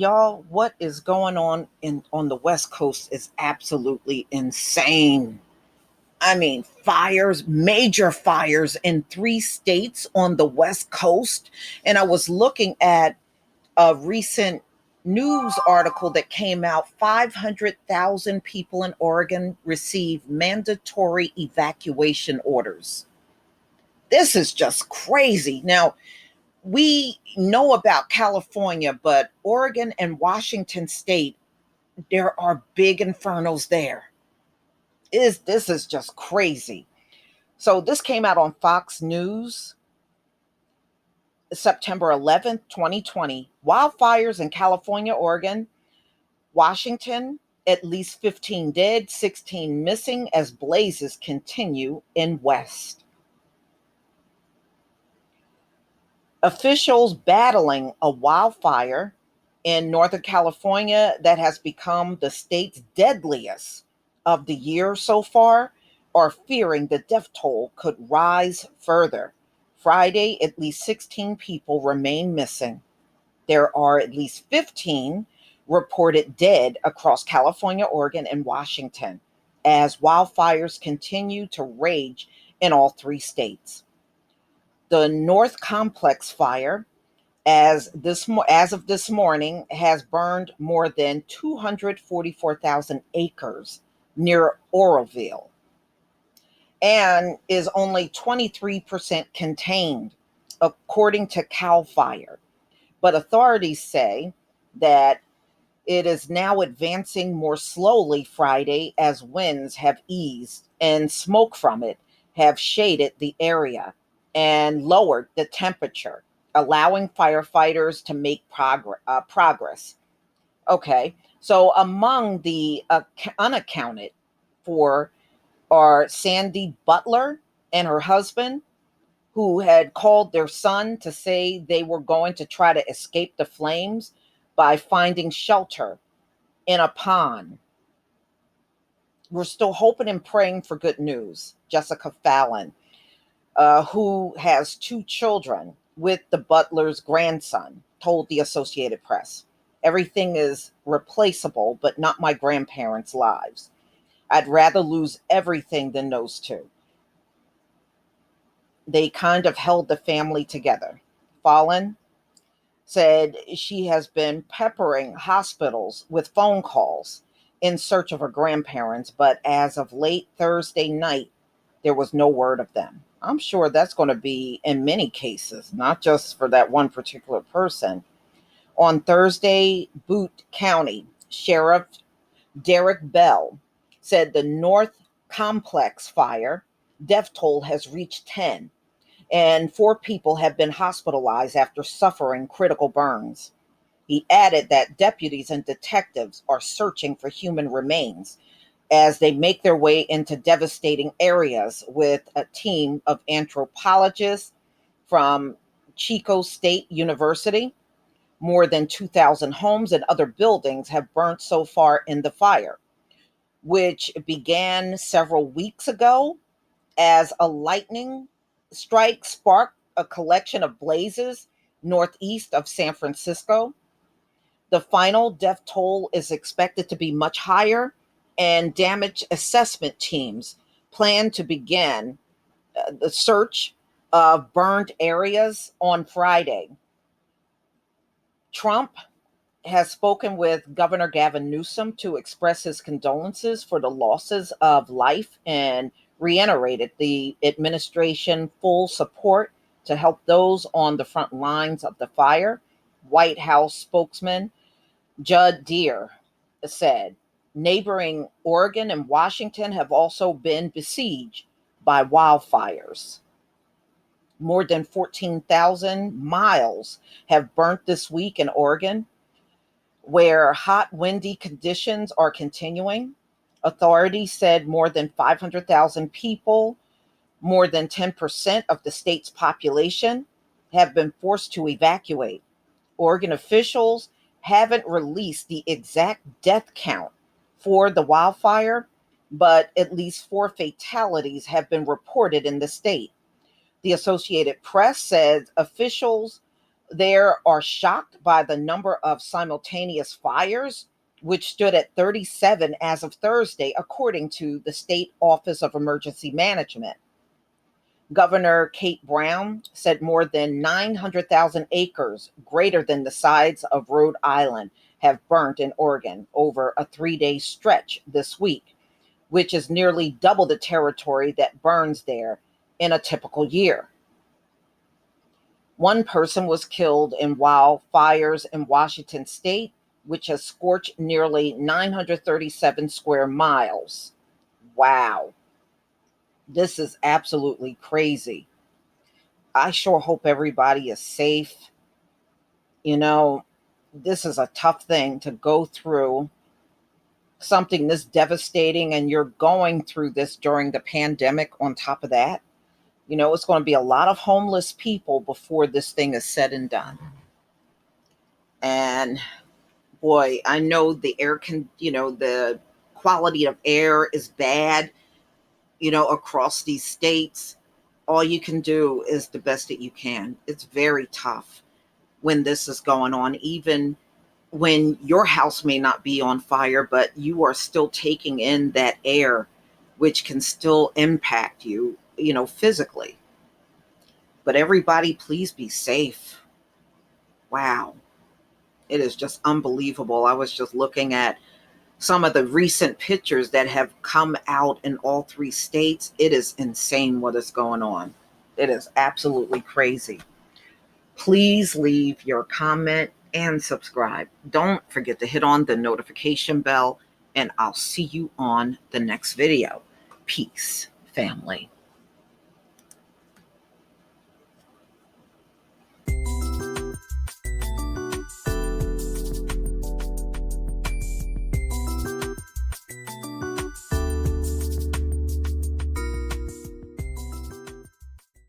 Y'all, what is going on the West Coast is absolutely insane. I mean, fires, major fires in 3 states on the West Coast. And I was looking at a recent news article that came out. 500,000 people in Oregon received mandatory evacuation orders. This is just crazy. Now, we know about California, but Oregon and Washington state, there are big infernos there. This is just crazy. So this came out on Fox News September 11th, 2020. Wildfires in California, Oregon, Washington, at least 15 dead, 16 missing as blazes continue in West. Officials battling a wildfire in Northern California that has become the state's deadliest of the year so far are fearing the death toll could rise further. Friday, at least 16 people remain missing. There are at least 15 reported dead across California, Oregon, and Washington as wildfires continue to rage in all 3 states. The North Complex fire, as of this morning, has burned more than 244,000 acres near Oroville and is only 23% contained, according to CAL FIRE. But authorities say that it is now advancing more slowly Friday as winds have eased and smoke from it have shaded the area and lowered the temperature, allowing firefighters to make progress. Okay, so among the unaccounted for are Sandy Butler and her husband, who had called their son to say they were going to try to escape the flames by finding shelter in a pond. We're still hoping and praying for good news. Jessica Fallon, who has 2 children with the butler's grandson, told the Associated Press. Everything is replaceable, but not my grandparents' lives. I'd rather lose everything than those two. They kind of held the family together. Fallon said she has been peppering hospitals with phone calls in search of her grandparents, but as of late Thursday night, there was no word of them. I'm sure that's going to be in many cases, not just for that one particular person. On Thursday, Butte County Sheriff Derek Bell said the North Complex fire death toll has reached 10, and 4 people have been hospitalized after suffering critical burns. He added that deputies and detectives are searching for human remains as they make their way into devastating areas with a team of anthropologists from Chico State University. More than 2,000 homes and other buildings have burnt so far in the fire, which began several weeks ago as a lightning strike sparked a collection of blazes northeast of San Francisco. The final death toll is expected to be much higher, and damage assessment teams plan to begin the search of burned areas on Friday. Trump has spoken with Governor Gavin Newsom to express his condolences for the losses of life and reiterated the administration full support to help those on the front lines of the fire. White House spokesman Judd Deere said neighboring Oregon and Washington have also been besieged by wildfires. More than 14,000 miles have burnt this week in Oregon, where hot, windy conditions are continuing. Authorities said more than 500,000 people, more than 10% of the state's population, have been forced to evacuate. Oregon officials haven't released the exact death count for the wildfire, but at least 4 fatalities have been reported in the state. The Associated Press says officials There are shocked by the number of simultaneous fires, which stood at 37 as of Thursday, according to the State Office of Emergency Management. Governor Kate Brown said more than 900,000 acres, greater than the size of Rhode Island, have burnt in Oregon over a 3-day stretch this week, which is nearly double the territory that burns there in a typical year. One person was killed in wildfires in Washington state, which has scorched nearly 937 square miles. Wow, this is absolutely crazy. I sure hope everybody is safe. You know, this is a tough thing to go through, something this devastating, and you're going through this during the pandemic on top of that. It's going to be a lot of homeless people before this thing is said and done. And boy, I know the quality of air is bad, across these states. All you can do is the best that you can. It's very tough when this is going on, even when your house may not be on fire, but you are still taking in that air, which can still impact you, physically. But everybody, please be safe. Wow. It is just unbelievable. I was just looking at some of the recent pictures that have come out in all three states. It is insane what is going on. It is absolutely crazy. Please leave your comment and subscribe. Don't forget to hit on the notification bell, and I'll see you on the next video. Peace, family.